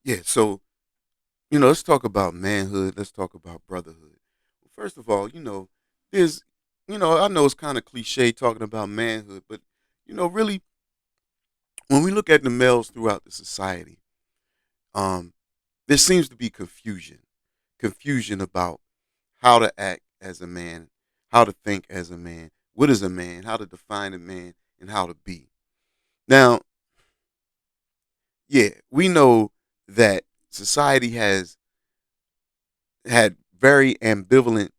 Yeah, so let's talk about manhood. Let's talk about brotherhood. First of all, there's, I know it's kind of cliche talking about manhood, but really, when we look at the males throughout the society, um, there seems to be confusion about how to act as a man, how to think as a man, what is a man, how to define a man, and how to be. Now, yeah, we know that society has had very ambivalent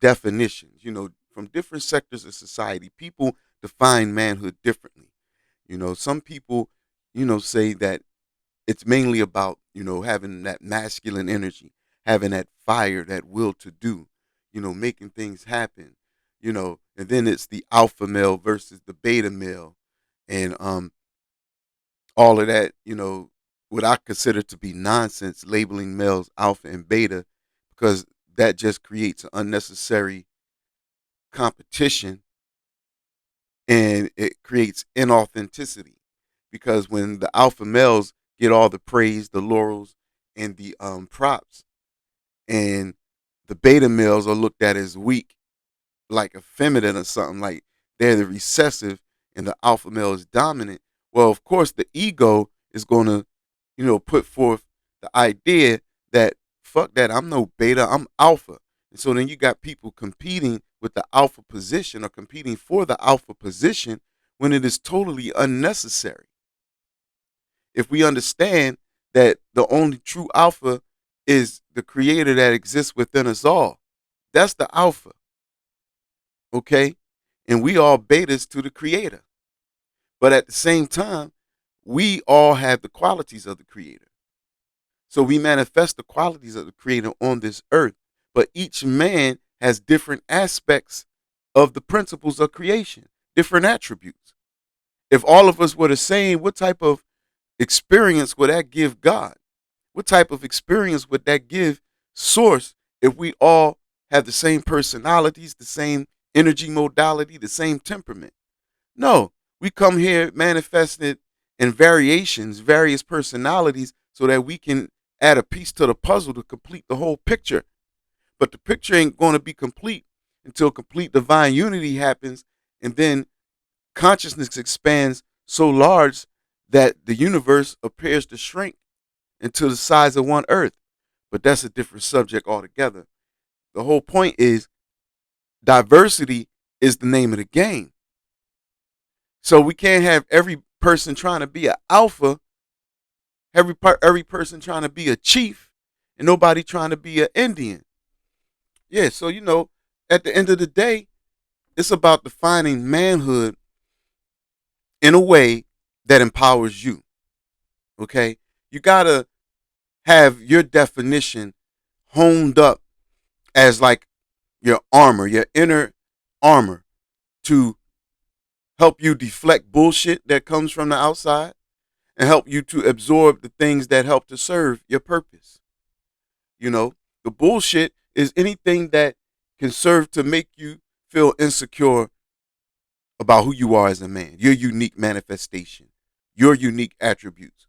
definitions. From different sectors of society, people define manhood differently. Some people, say that it's mainly about, having that masculine energy, having that fire, that will to do, making things happen, and then it's the alpha male versus the beta male, and all of that, what I consider to be nonsense, labeling males alpha and beta, because that just creates an unnecessary competition, and it creates inauthenticity. Because when the alpha males get all the praise, the laurels, and the props, and the beta males are looked at as weak, like effeminate or something, like they're the recessive and the alpha male is dominant. Well, of course, the ego is going to, put forth the idea that fuck that, I'm no beta, I'm alpha. And so then you got people competing with the alpha position or competing for the alpha position when it is totally unnecessary. If we understand that the only true alpha is the creator that exists within us all, that's the alpha, okay? And we all betas to the creator. But at the same time, we all have the qualities of the creator. So we manifest the qualities of the creator on this earth. But each man has different aspects of the principles of creation, different attributes. If all of us were the same, what type of experience would that give God? What type of experience would that give Source if we all have the same personalities, the same energy modality, the same temperament? No, we come here manifested in variations, various personalities, so that we can add a piece to the puzzle to complete the whole picture. But the picture ain't going to be complete until complete divine unity happens, and then consciousness expands so large that the universe appears to shrink into the size of one earth. But that's a different subject altogether. The whole point is diversity is the name of the game. So we can't have every person trying to be an alpha, every person trying to be a chief, and nobody trying to be an Indian. Yeah, so at the end of the day, it's about defining manhood in a way that empowers you. Okay? You gotta have your definition honed up as like your armor, your inner armor, to help you deflect bullshit that comes from the outside and help you to absorb the things that help to serve your purpose. You know, the bullshit is anything that can serve to make you feel insecure about who you are as a man, your unique manifestation, your unique attributes.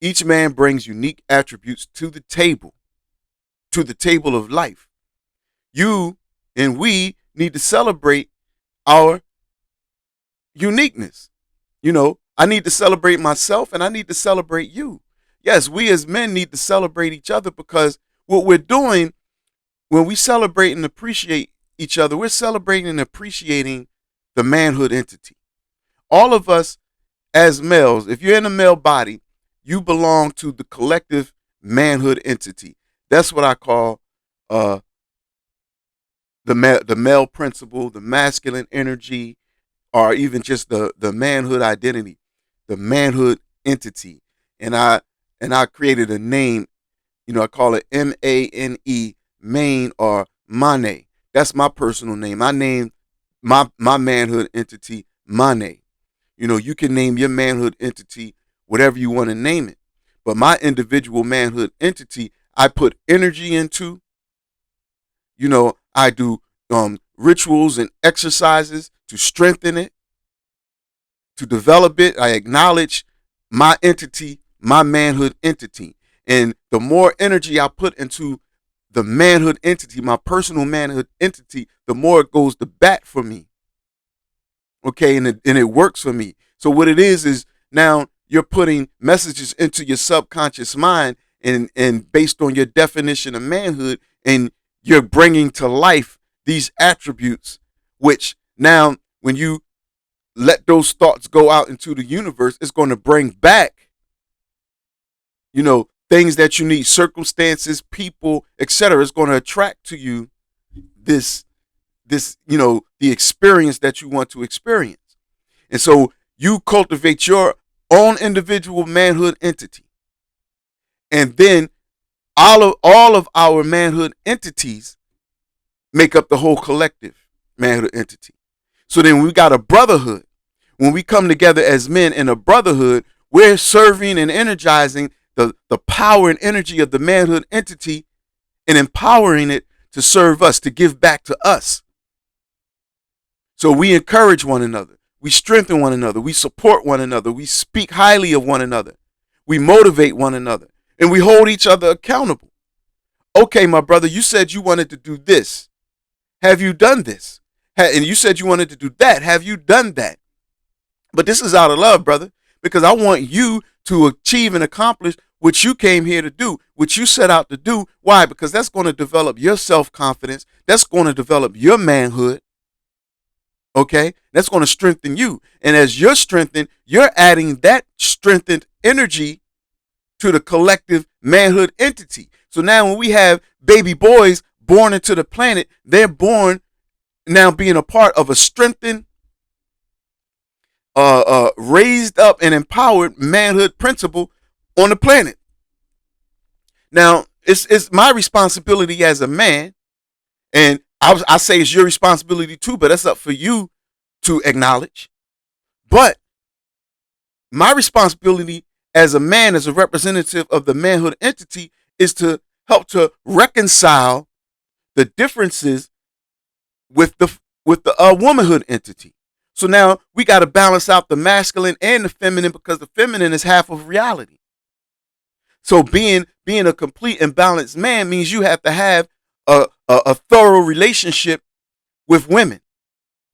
Each man brings unique attributes to the table of life. You and we need to celebrate our uniqueness. I need to celebrate myself and I need to celebrate you. Yes, we as men need to celebrate each other, because what we're doing when we celebrate and appreciate each other, we're celebrating and appreciating the manhood entity. All of us as males, if you're in a male body, you belong to the collective manhood entity. That's what I call uh, the male principle, the masculine energy, or even just the manhood identity, the manhood entity. And I created a name, I call it MANE, Maine, or Mane. That's my personal name. I named my manhood entity Mane. You can name your manhood entity whatever you want to name it. But my individual manhood entity, I put energy into. I do rituals and exercises to strengthen it, to develop it. I acknowledge my entity, my manhood entity. And the more energy I put into the manhood entity, my personal manhood entity, the more it goes to bat for me. Okay, and it works for me. So what it is now you're putting messages into your subconscious mind, and based on your definition of manhood, and you're bringing to life these attributes, which now when you let those thoughts go out into the universe, it's going to bring back, things that you need, circumstances, people, etc. It's going to attract to you this the experience that you want to experience. And so you cultivate your own individual manhood entity. And then all of our manhood entities make up the whole collective manhood entity. So then we got a brotherhood. When we come together as men in a brotherhood, we're serving and energizing the power and energy of the manhood entity and empowering it to serve us, to give back to us. So we encourage one another. We strengthen one another. We support one another. We speak highly of one another. We motivate one another. And we hold each other accountable. Okay, my brother, you said you wanted to do this. Have you done this? And you said you wanted to do that. Have you done that? But this is out of love, brother, because I want you to achieve and accomplish what you came here to do, what you set out to do. Why? Because that's going to develop your self-confidence. That's going to develop your manhood. Okay? That's going to strengthen you. And as you're strengthened, you're adding that strengthened energy to the collective manhood entity. So now when we have baby boys born into the planet, they're born now being a part of a strengthened, raised up and empowered manhood principle on the planet. Now, it's my responsibility as a man, and I say it's your responsibility too, but that's up for you to acknowledge. But my responsibility as a man, as a representative of the manhood entity, is to help to reconcile the differences with the womanhood entity. So now we got to balance out the masculine and the feminine, because the feminine is half of reality. So being a complete and balanced man means you have to have a thorough relationship with women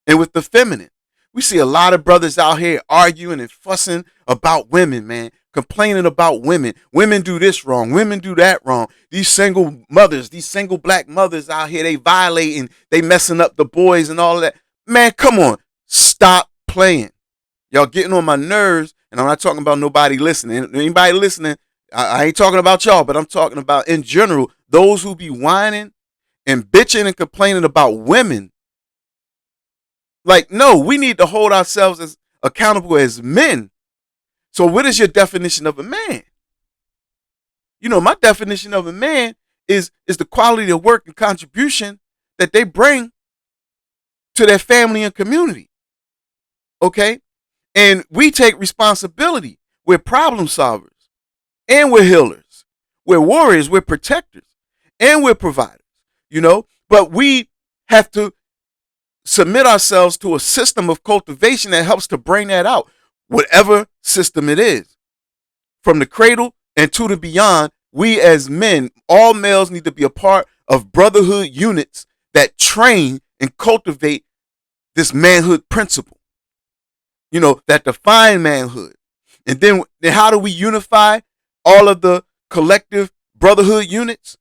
and with the feminine. We see a lot of brothers out here arguing and fussing about women, man, complaining about women. Women do this wrong. Women do that wrong. These single mothers, these single black mothers out here, they violating, they messing up the boys and all of that. Man, come on. Stop playing. Y'all getting on my nerves, and I'm not talking about nobody listening. Anybody listening, I ain't talking about y'all, but I'm talking about in general, those who be whining and bitching and complaining about women. Like, no, we need to hold ourselves as accountable as men. So what is your definition of a man? My definition of a man is the quality of work and contribution that they bring to their family and community. Okay? And we take responsibility. We're problem solvers. And we're healers. We're warriors. We're protectors. And we're providers. But we have to submit ourselves to a system of cultivation that helps to bring that out. Whatever system it is. From the cradle and to the beyond, we as men, all males, need to be a part of brotherhood units that train and cultivate this manhood principle, that define manhood. And then how do we unify all of the collective brotherhood units?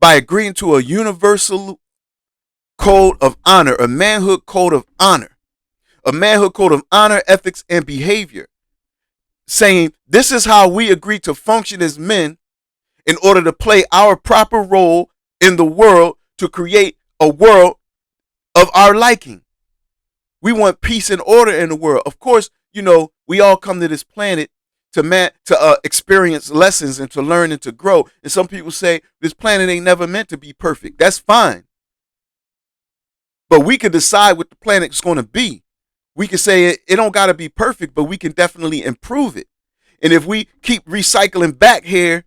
By agreeing to a universal code of honor, a manhood code of honor, ethics, and behavior, saying this is how we agree to function as men in order to play our proper role in the world to create a world of our liking. We want peace and order in the world. Of course, we all come to this planet to experience lessons and to learn and to grow. And some people say this planet ain't never meant to be perfect. That's fine. But we can decide what the planet's going to be. We can say it don't got to be perfect, but we can definitely improve it. And if we keep recycling back here,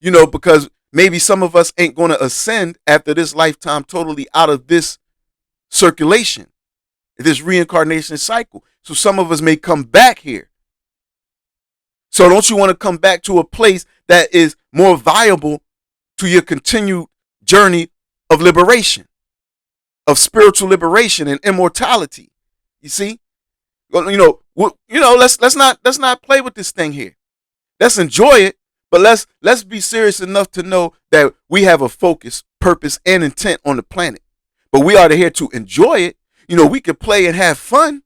because maybe some of us ain't going to ascend after this lifetime totally out of this circulation, this reincarnation cycle. So some of us may come back here. So don't you want to come back to a place that is more viable to your continued journey of liberation, of spiritual liberation and immortality. You see, let's not play with this thing here. Let's enjoy it, but let's be serious enough to know that we have a focus, purpose, and intent on the planet. But we are here to enjoy it. We can play and have fun,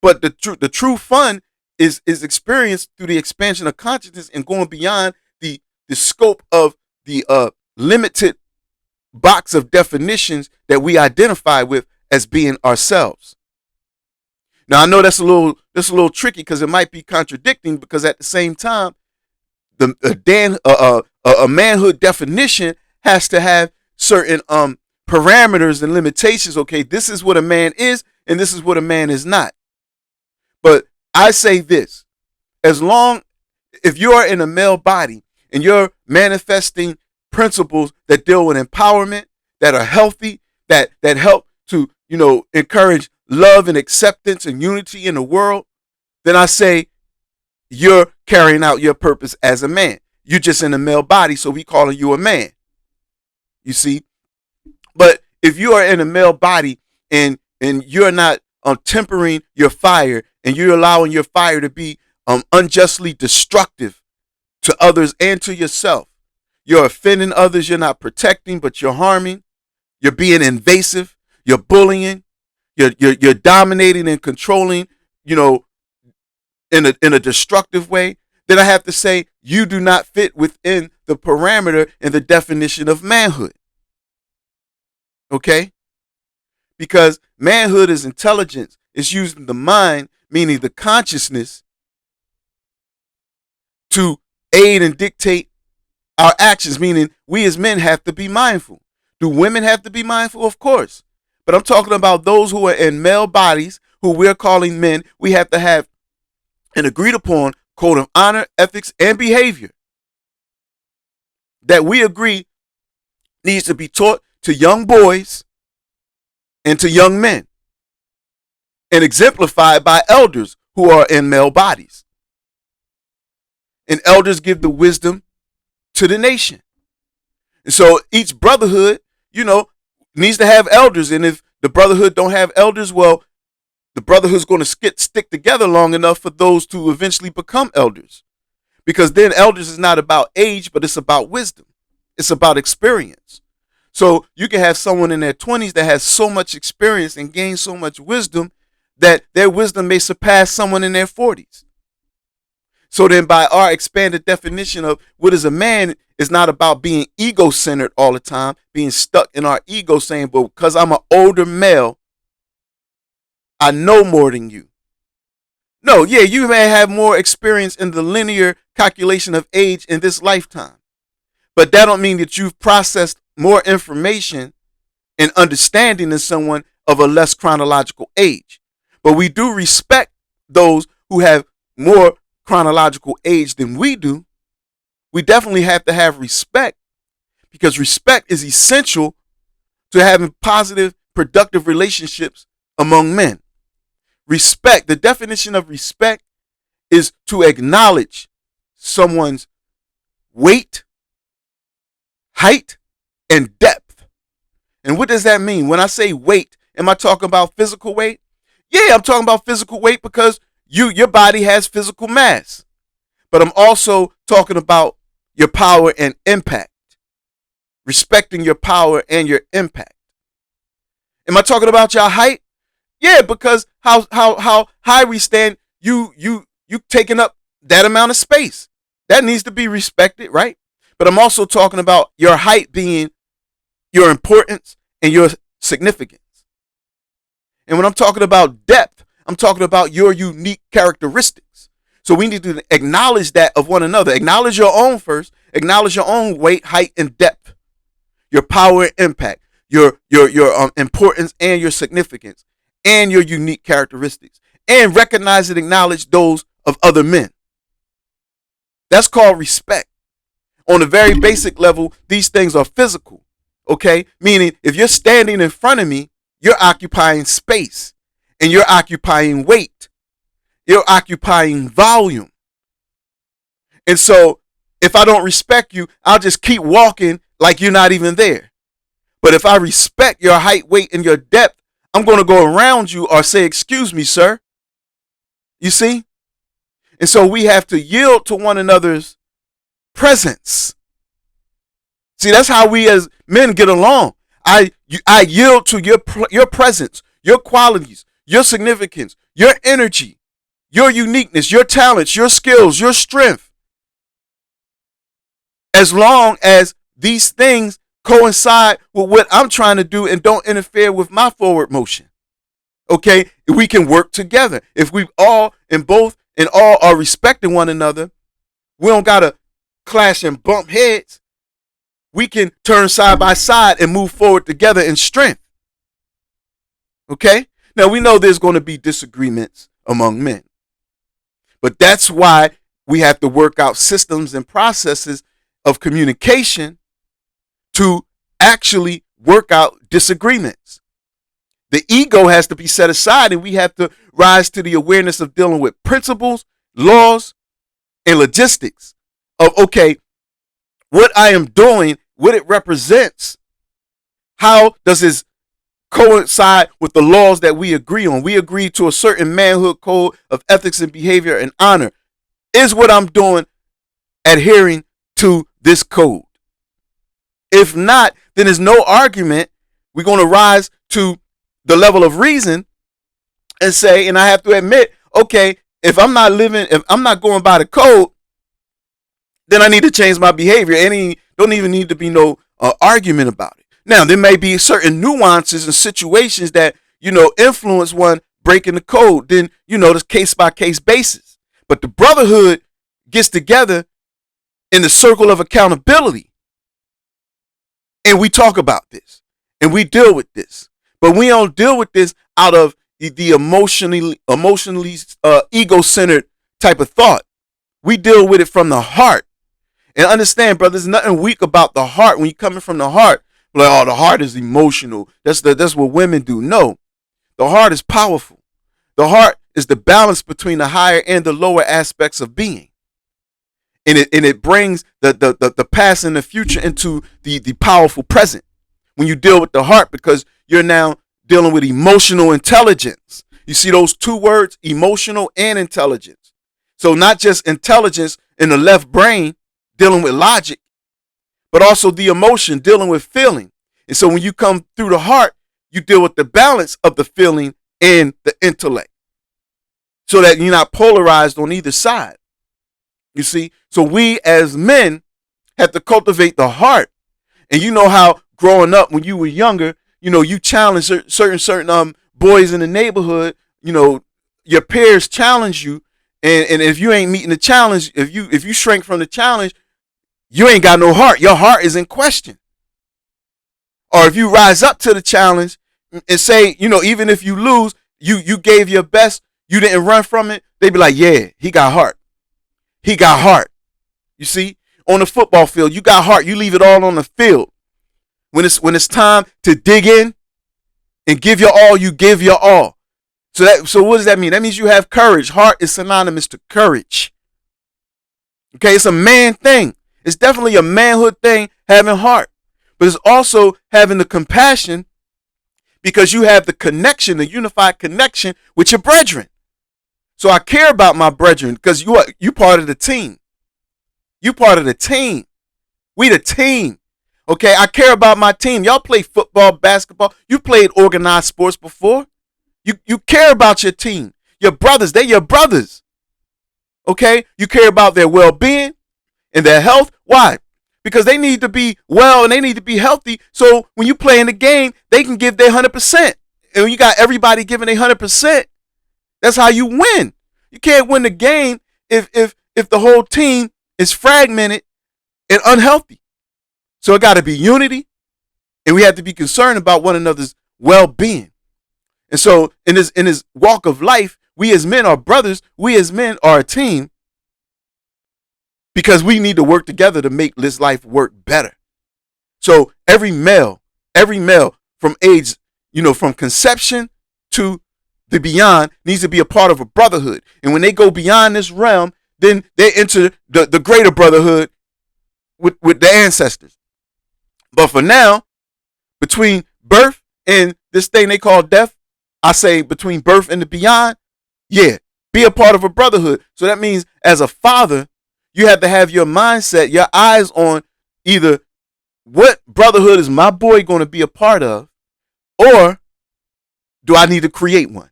but the true fun is experienced through the expansion of consciousness and going beyond the scope of the limited box of definitions that we identify with as being ourselves. Now I know that's a little tricky because it might be contradicting, because at the same time, a manhood definition has to have certain parameters and limitations. Okay, this is what a man is, and this is what a man is not. But I say this: if you are in a male body and you're manifesting principles that deal with empowerment, that are healthy, that help to encourage love and acceptance and unity in the world, then I say you're carrying out your purpose as a man. You're just in a male body, so we calling you a man. You see? But if you are in a male body and you're not tempering your fire, and you're allowing your fire to be unjustly destructive to others and to yourself, you're offending others, you're not protecting, but you're harming, you're being invasive, you're bullying, you're dominating and controlling, in a destructive way, then I have to say you do not fit within the parameter and the definition of manhood. Okay? Because manhood is intelligence. It's using the mind, meaning the consciousness, to aid and dictate our actions, meaning we as men have to be mindful. Do women have to be mindful? Of course. But I'm talking about those who are in male bodies, who we're calling men. We have to have an agreed upon code of honor, ethics, and behavior that we agree needs to be taught to young boys and to young men, and exemplified by elders who are in male bodies. And elders give the wisdom to the nation. And so each brotherhood, needs to have elders. And if the brotherhood don't have elders, well, the brotherhood's going to stick together long enough for those to eventually become elders. Because then elders is not about age, but it's about wisdom. It's about experience. So you can have someone in their 20s that has so much experience and gains so much wisdom that their wisdom may surpass someone in their 40s. So then by our expanded definition of what is a man, is not about being ego-centered all the time, being stuck in our ego saying, but because I'm an older male, I know more than you. No, yeah, you may have more experience in the linear calculation of age in this lifetime. But that don't mean that you've processed more information and understanding than someone of a less chronological age. But we do respect those who have more chronological age than we do. We definitely have to have respect, because respect is essential to having positive, productive relationships among men. Respect, the definition of respect is to acknowledge someone's weight, height, and depth. And what does that mean? When I say weight, am I talking about physical weight? Yeah, I'm talking about physical weight because your body has physical mass. But I'm also talking about your power and impact. Respecting your power and your impact. Am I talking about your height? Yeah, because how high we stand, you taking up that amount of space. That needs to be respected, right? But I'm also talking about your height being your importance and your significance. And when I'm talking about depth, I'm talking about your unique characteristics. So we need to acknowledge that of one another. Acknowledge your own first. Acknowledge your own weight, height, and depth. Your power and impact. Your importance and your significance. And your unique characteristics. And recognize and acknowledge those of other men. That's called respect. On a very basic level, these things are physical. Okay? Meaning, if you're standing in front of me, you're occupying space. And you're occupying weight. You're occupying volume. And so If I don't respect you, I'll just keep walking like you're not even there. But if I respect your height, weight, and your depth, I'm going to go around you or say, excuse me, sir. You see? And so we have to yield to one another's presence. See, that's how we as men get along. I yield to your presence, your qualities, your significance, your energy, your uniqueness, your talents, your skills, your strength. As long as these things coincide with what I'm trying to do and don't interfere with my forward motion. Okay, we can work together. If we all are respecting one another, we don't gotta clash and bump heads. We can turn side by side and move forward together in strength. Okay? Now we know there's going to be disagreements among men. But that's why we have to work out systems and processes of communication to actually work out disagreements. The ego has to be set aside, and we have to rise to the awareness of dealing with principles, laws, and logistics of, okay, what I am doing, what it represents, how does this coincide with the laws that we agree on? We agree to a certain manhood code of ethics and behavior and honor. Is what I'm doing adhering to this code? If not, then there's no argument. We're going to rise to the level of reason and say, and I have to admit, okay, if I'm not going by the code, then I need to change my behavior. Don't even need to be no argument about it. Now, there may be certain nuances and situations that, influence one breaking the code. Then, this case by case basis. But the brotherhood gets together in the circle of accountability. And we talk about this and we deal with this. But we don't deal with this out of the emotionally ego-centered type of thought. We deal with it from the heart. And understand, brother, there's nothing weak about the heart. When you're coming from the heart, like, oh, the heart is emotional. That's what women do. No, the heart is powerful. The heart is the balance between the higher and the lower aspects of being. And it brings the past and the future into the powerful present when you deal with the heart, because you're now dealing with emotional intelligence. You see those two words, emotional and intelligence. So not just intelligence in the left brain dealing with logic, but also the emotion dealing with feeling. And so when you come through the heart, you deal with the balance of the feeling and the intellect so that you're not polarized on either side. You see, so we as men have to cultivate the heart. And you know how growing up when you were younger, you challenge certain boys in the neighborhood, your peers challenge you. And if you ain't meeting the challenge, if you shrink from the challenge, you ain't got no heart. Your heart is in question. Or if you rise up to the challenge and say, even if you lose, you gave your best, you didn't run from it, they be like, yeah, he got heart. He got heart. You see, on the football field, you got heart. You leave it all on the field. When it's time to dig in and give your all, you give your all. So what does that mean? That means you have courage. Heart is synonymous to courage. Okay, it's a man thing. It's definitely a manhood thing, having heart. But it's also having the compassion, because you have the connection, the unified connection with your brethren. So I care about my brethren because you part of the team. You part of the team. We the team. Okay, I care about my team. Y'all play football, basketball. You played organized sports before. You care about your team. Your brothers, they're your brothers. Okay, you care about their well-being and their health. Why? Because they need to be well and they need to be healthy. So when you play in the game, they can give their 100%. And when you got everybody giving their 100%, that's how you win. You can't win the game if the whole team is fragmented and unhealthy. So it got to be unity, and we have to be concerned about one another's well-being. And so in this walk of life, we as men are brothers. We as men are a team, because we need to work together to make this life work better. So every male from age, from conception to the beyond needs to be a part of a brotherhood. And when they go beyond this realm, then they enter the greater brotherhood, with the ancestors. But for now, between birth and this thing they call death, I say between birth and the beyond, yeah, be a part of a brotherhood. So that means as a father, you have to have your mindset, your eyes on either what brotherhood is my boy going to be a part of, or do I need to create one?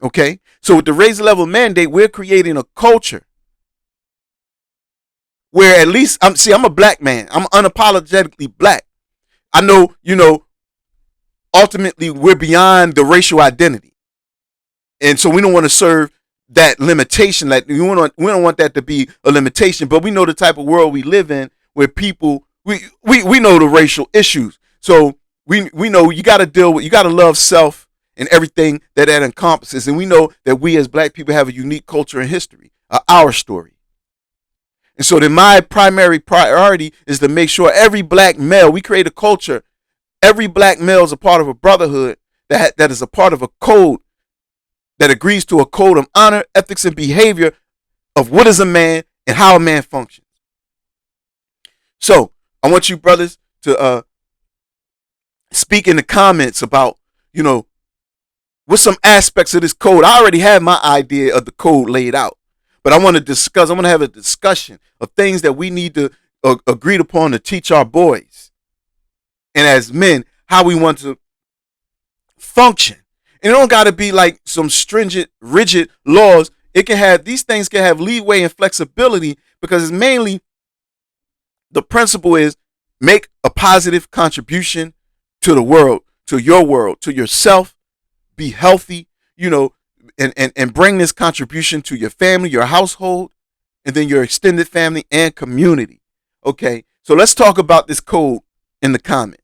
Okay, so with the Raise the Level mandate, we're creating a culture where at least I'm a black man. I'm unapologetically black. I know, ultimately we're beyond the racial identity. And so we don't want to serve that limitation. Like we don't want that to be a limitation, but we know the type of world we live in where people we know the racial issues. So we know you got to love self and everything that encompasses. And we know that we as black people have a unique culture and history, our story. And so then my primary priority is to make sure every black male, we create a culture, every black male is a part of a brotherhood that is a part of a code that agrees to a code of honor, ethics, and behavior of what is a man and how a man functions. So I want you brothers to speak in the comments about, what's some aspects of this code. I already have my idea of the code laid out, but I want to have a discussion of things that we need to agreed upon to teach our boys. And as men, how we want to function. And it don't got to be like some stringent, rigid laws. These things can have leeway and flexibility because it's mainly the principle is make a positive contribution to the world, to your world, to yourself, be healthy, and bring this contribution to your family, your household, and then your extended family and community. Okay, so let's talk about this code in the comments.